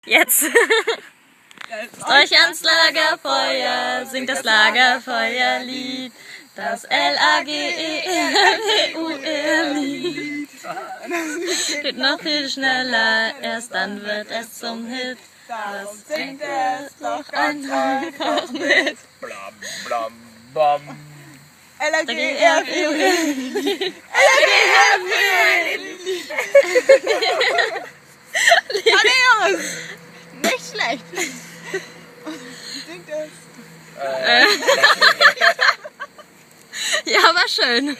Jetzt! Euch ans Lagerfeuer, singt das Lagerfeuerlied, das L-A-G-E-R-W-U-R-Lied. Geht noch viel schneller, erst dann wird es zum Hit. Das singt es doch einfach mit. Blam, blam, bam. L-A-G-E-R-W-U-R-Lied. Adios! Nicht schlecht. Ja, war schön.